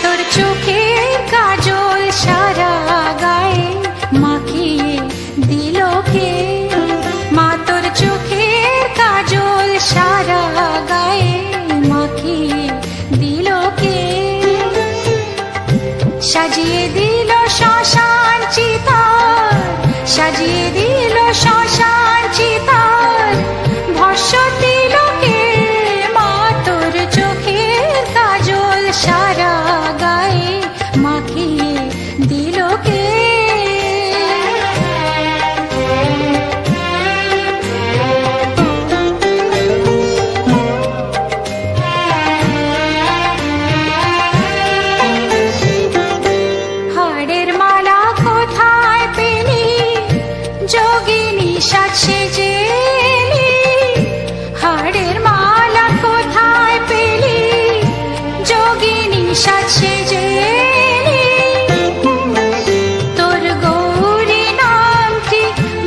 তোর চোখের কাজল সারা গায়ে মাখিয়ে দিল কে? মা তোর চোখের কাজল সারা গায়ে মাখিয়ে দিল কে? সাজিয়ে দিল শ্মশান চিতার, সাজিয়ে দিল শ্মশান চিতার, ভস্য দিল কে? মা তোর চোখের কাজল সারা গায়ে মাখিয়ে দিল কে? হাড়ের মালা কোথায় পেলি যোগিনী সাজ সেজে এলি? হাড়ের মালা কোথায় পেলি যোগিনী সাজ সেজে এলি? তোর গৌরী নামটি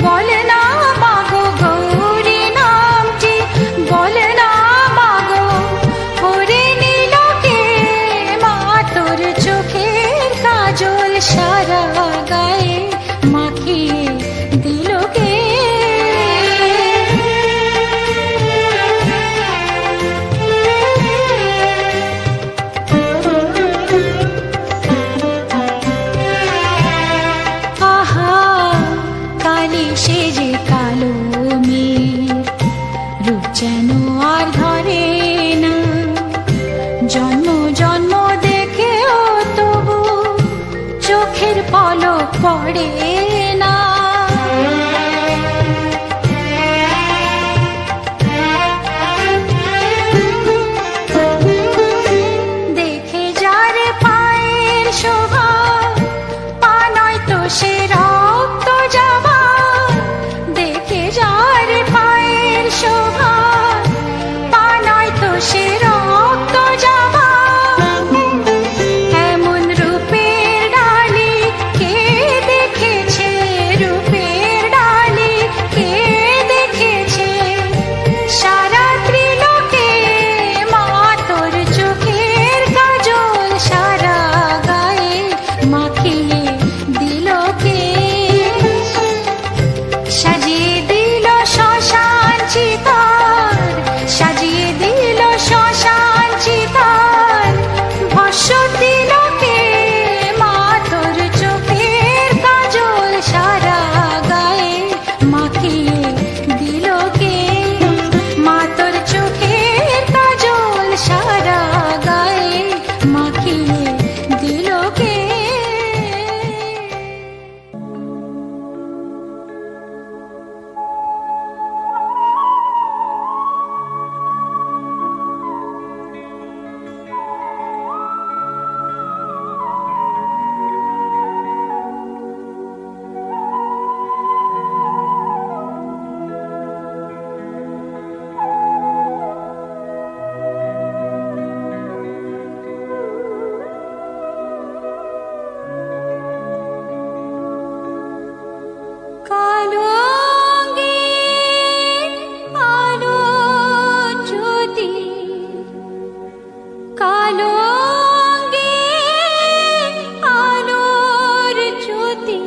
বল না মাগো, গৌরী নামটি বল না মাগো, হরে নীল কে? মা তোর চোখের কাজল সারা গায়ে মাখিয়ে দিল কে? আহা কালি সেজে কালো মেঘ, রূপ যেন আর ধরে না, জন্ম জন্ম দেখেও তবু চোখের পলক পড়ে না। দেখে যার পায়ের শোভা, পা নয় তো সে রক্ত যাবা। দেখে যার পায়ের শোভা, পা নয় তো সে রক্ত যাবা। এমন রূপের ডালি কে দেখেছে? রূপের ডালি কে দেখেছে? সারা ত্রিলোকে মা তোর চোখের কাজল সারা গায়ে মাখিয়ে দিল কে? সাজিয়ে দিল শ্মশান চিতার, সাজিয়ে দিল শ্মশান চিতার, ভস্য দিল কে? মা তোর চোখের কাজল সারা গায়ে মাখিয়ে দিল কে? মা তোর চোখের কাজল সারা গায়ে মাখিয়ে দিল কে? কালো অঙ্গের আলো জ্যোতি, কালো অঙ্গের আলোর জ্যোতি,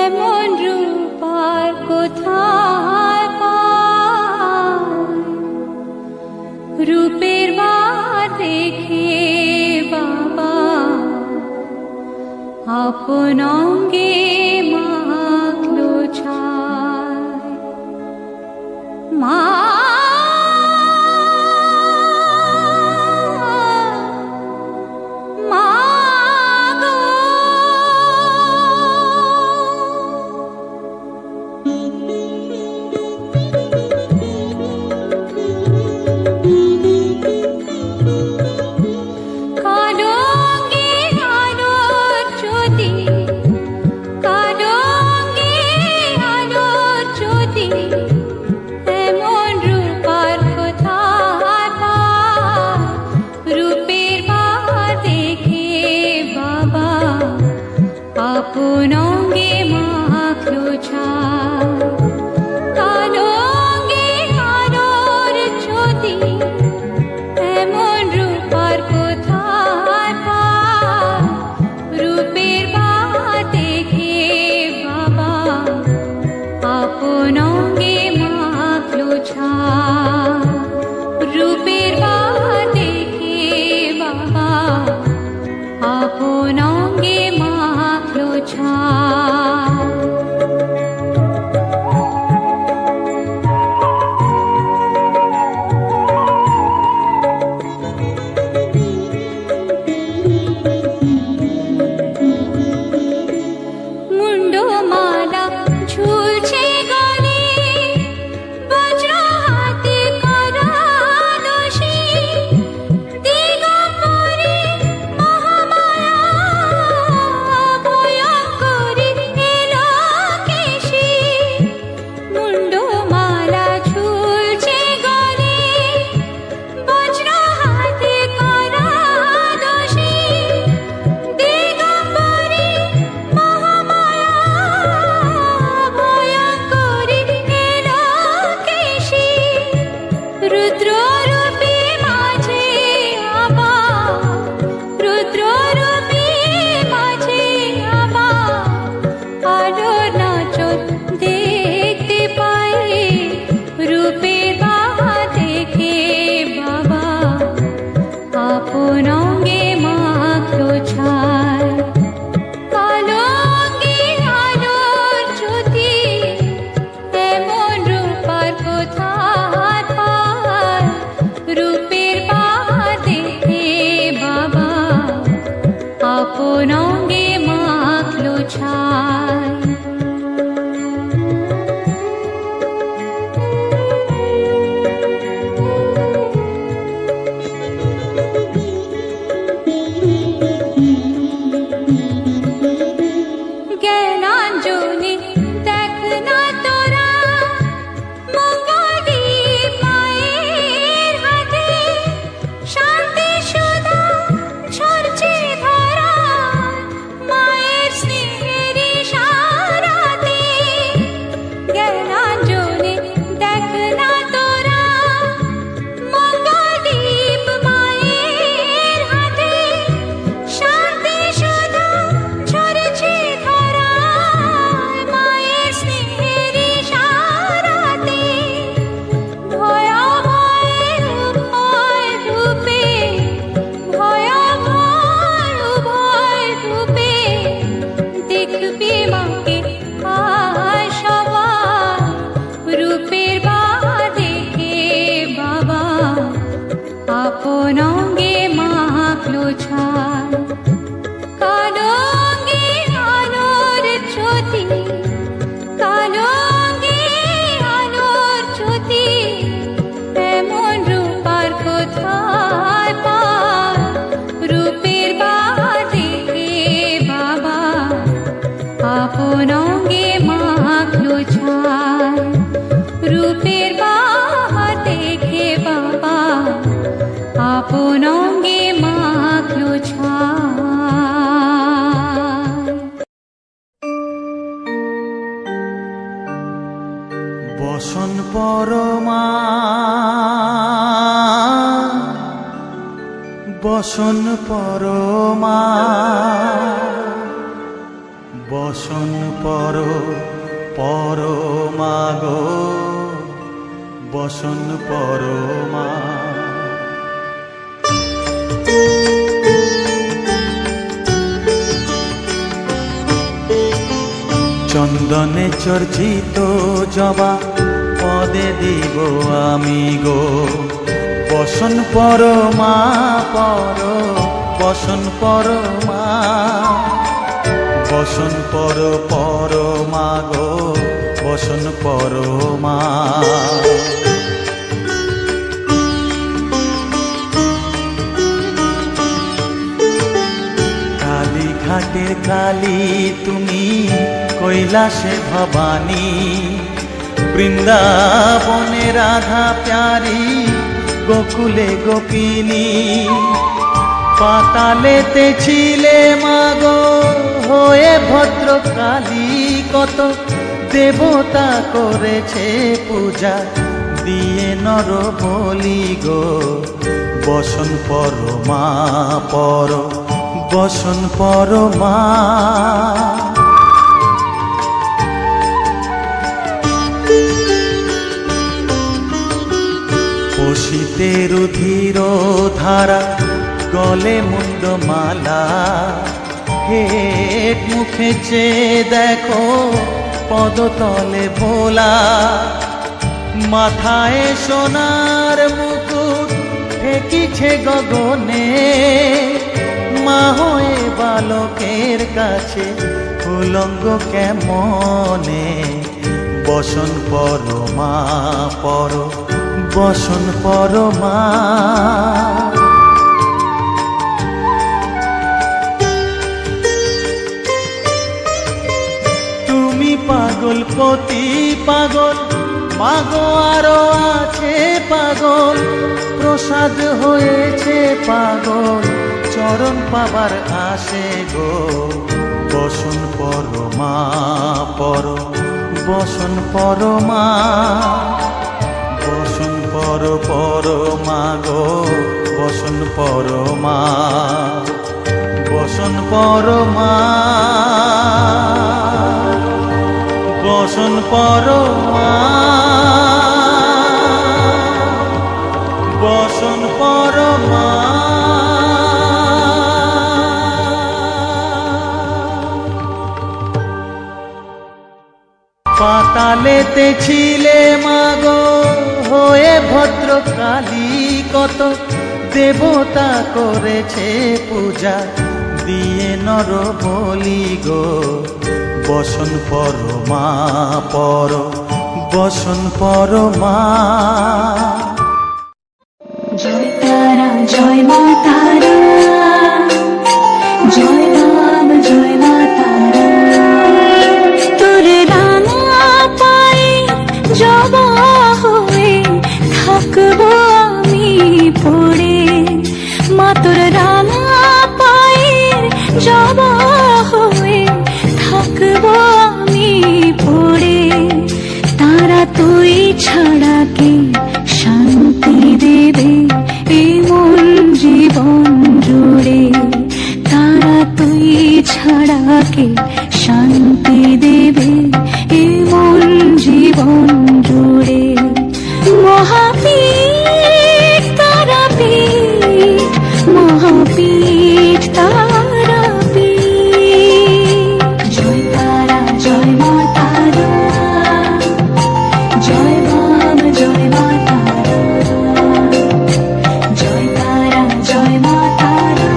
এমন রূপ আর কোথায় পায়? রূপের বার দেখে বাবা আপন অঙ্গে মাখলো ছায়। মা মা গো, কালো অঙ্গের আলোর জ্যোতি, কালো অঙ্গের আলোর জ্যোতি, এমন রূপ আর কোথায় পায়? রূপের ভার দেখে বাবা আপন অঙ্গে মাখলো ছায়। কালো অঙ্গের আলোর জ্যোতি, এমন রূপ আর কোথায় আপন অঙ্গে মাখলো ছায়। মুন্ডমালা ঝুলছে গলে, বজ্র হাতে করা দোষী, দিগম্বরী মহামায়া ভয়ঙ্করী এলোকেশী। মুন্ডমালা ঝুলছে গলে, বজ্র হাতে করা দোষী, দিগম্বরী মহামায়া ভয়ঙ্করী এলোকেশী। রুদ্ররূপী মাঝে আবার, রুদ্ররূপী মাঝে আবার আলোর নাচন দেখতে পাই। রূপের বাহা দেখে বাবা আপন অঙ্গে মাখলো ছায়। কালো অঙ্গে আলোর জ্যোতি, এমন রূপার কোথায় পায়। রূপের বাহা দেখে বাবা আপন অঙ্গে মাখলো ছায়। জ্ঞানাঞ্জলি দেখ না তোরা, মঙ্গলদীপ মায়ের হাতে, শান্তি সুধা ঝরছে ধরা মায়ের স্নেহের ইশারাতে। জ্ঞানাঞ্জলি দেখ না তোরা, মঙ্গলদীপ মায়ের হাতে, শান্তি সুধা ঝরছে ধরা মায়ের স্নেহের ইশারাতে। ভয়াভয় উভয় রূপে, ভয়াভয় উভয় রূপে দেখবি মাকে আয় সবাই। রূপের বাহা দেখে বাবা আপন অঙ্গে মাখলো ছায়। কালো অঙ্গে আলোর জ্যোতি, কালো অঙ্গে আলোর জ্যোতি, এমন রূপার কোথায় পায়। রূপের বাহা দেখে বাবা আপন অঙ্গে মাখলো ছায়। রূপের বাহা দেখে বাবা আপন অঙ্গে মাখলো ছায়। বসন পরমা, বসন পরমা, বসন পরমা গো, বসন পরমা। চন্দনে চর্চিত জবা পদে দিব আমি গো, বসন পরমা বসন পরমা, বসন পরমা গো, বসন পরমা। কালীঘাটের কালী তুমি, কৈলাসে ভবানী, বৃন্দাবনে রাধা প্যারি, গোকুলে গোপিনী। পাতালেতে ছিলে মাগো হয়ে ভদ্রকালী, কত দেবতা করেছে পূজা দিয়ে নর বলি গো, বসন পরমা বসন পরমা। পশিতে রুধির ধারা গলে মুন্ডমালা, হেট মুখে চেয়ে দেখো পদতলে ভোলা, মাথায় সোনার মুকুট ঠেকিছে গগনে, মা হয়ে বালকের কাছে উলঙ্গ কেমনে, বসন পরমা পর, বসন পরমা। তুমি পাগল পতি পাগল, মাগো আরো আছে পাগল, প্রসাদ হয়েছে পাগল, চরণ পাবার আসে গো, বসন পরমা পর, বসন পরমা, বসন পর পরমা গো, বসন পরমা, বসন পরমা, বসন পরমা, বসন পরমা। পাতালেতে ছিলে মাগো হয়ে ভদ্রকালী, কত দেবতা করেছে পূজা দিয়ে নর বলি গো, বসন পরমা পর, বসন পরমা। জয় তারা জয় মা তারা, জয় রাম জয় মা তারা, তোর রাঙা পায়ে জবা হয়ে থাকবো আমি পড়ে, মা তোর রাঙা পায়ে জবা হয়ে থাকবো আমি পড়ে, তারা তুই ছাড়া কে শান্তি দেবে এই মন জীবন জুড়ে, তারা তুই ছাড়া কে শান্তি দেবে এই মন জীবন জুড়ে। মহাপীঠ তারাপীঠ, মহাপীঠ তারাপীঠ, জয় তারা জয় মা তারা, জয় রাম জয় মা তারা, জয় তারা জয় মা তারা,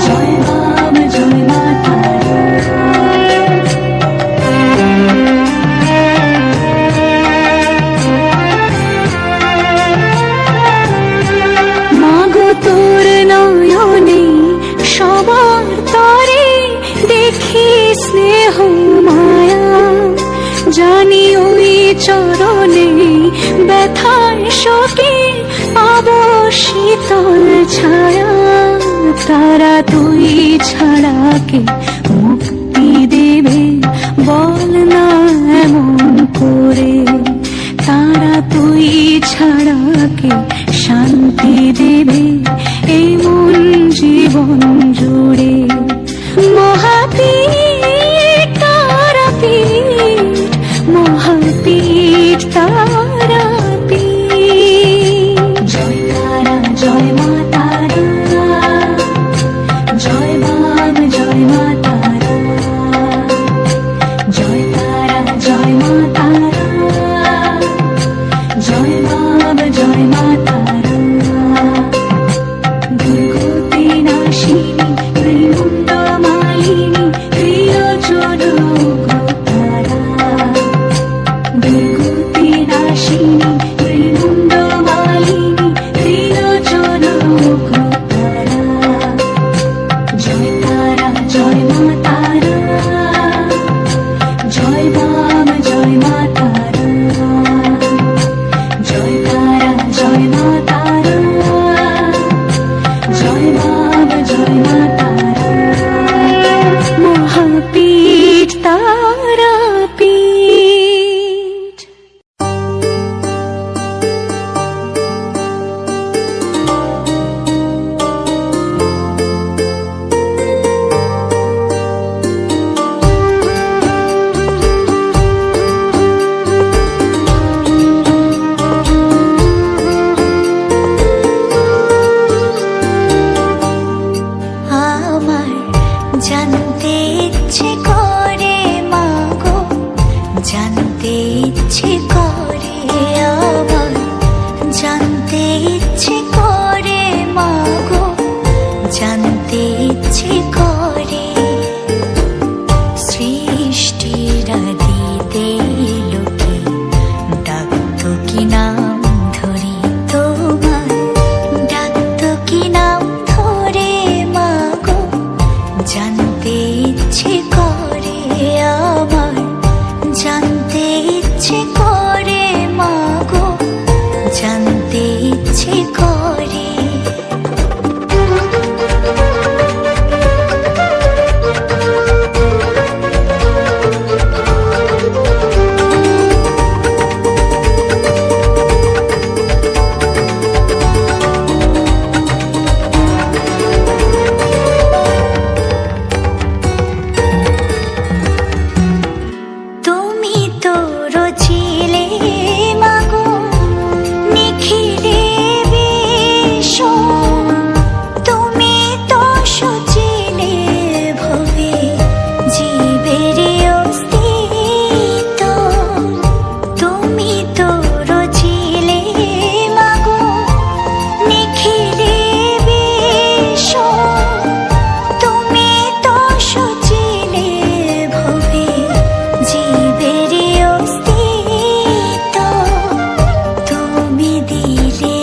জয় রাম জয় মা তারা। মাগো তোর নয়নে সবার তরে দেখি স্নেহ মায়া, জানি ওই চরণে ব্যথায় শোকে পাবো শীতল ছায়া, তারা তুই ছাড়া কে মুক্তি দেবে বল না এমন করে, তারা তুই ছাড়া কে শান্তি দেবে এই মন জীবন জুড়ে। মহাপীঠ তারাপীঠ, মহাপীঠ তারাপীঠ, জয় তারা জয় মা তারা, জয় রাম জয় মা তারা, জয় তারা জয় মা তারা, জয় রাম জয় মা তারা। দুর্গতি না জানতে ইচ্ছে করে সৃষ্টিরা দিতে লোকে ডাকতো কি নাম ধরি তোমার, ডাকতো কি নাম ধরে মাগো, জানতে ইচ্ছে করে আমার, জানতে ইচ্ছে করে মাগো, জানতে ইচ্ছে করে। তুমি তো রচিলে মাগো নিখিলে বিশ্ব, তুমি তো সচিলে ভবে জীবের অস্তিত্ব, তুমি তো রচিলে মাগো নিখিলে বিশ্ব, তুমি তো সচিলে ভবে জীবের অস্তিত্ব, তুমি দিলে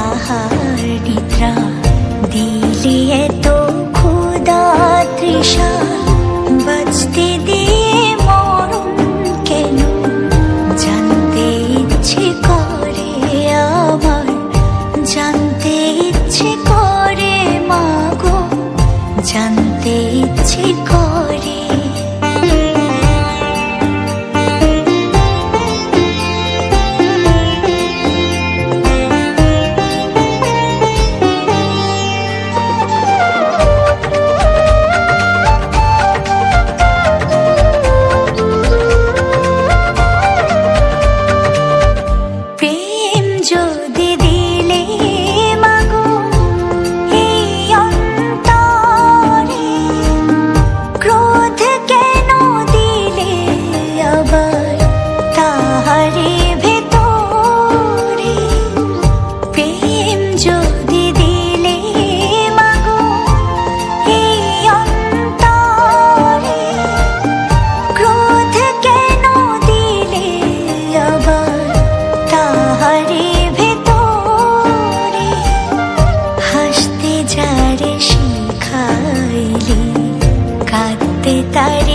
আহার নিদ্রা, দিলে এত ক্ষুধা তৃষা, বাঁচতে দিয়ে মরণ কেন, জানতে ইচ্ছে করে আমার, জানতে ইচ্ছে করে মাগো, জানতে ইচ্ছে করে। প্রেম যদি দিলে মাগো এই অন্তরে, ক্রোধ কেন দিলে আবার তাহারে ভেতরে, প্রেম যদি দিলে মাগো এই অন্তরে, ক্রোধ কেন দিলে আবার তাহারে ভেতরে, হাসতে যারে শিখাইলে কাঁদতে তারে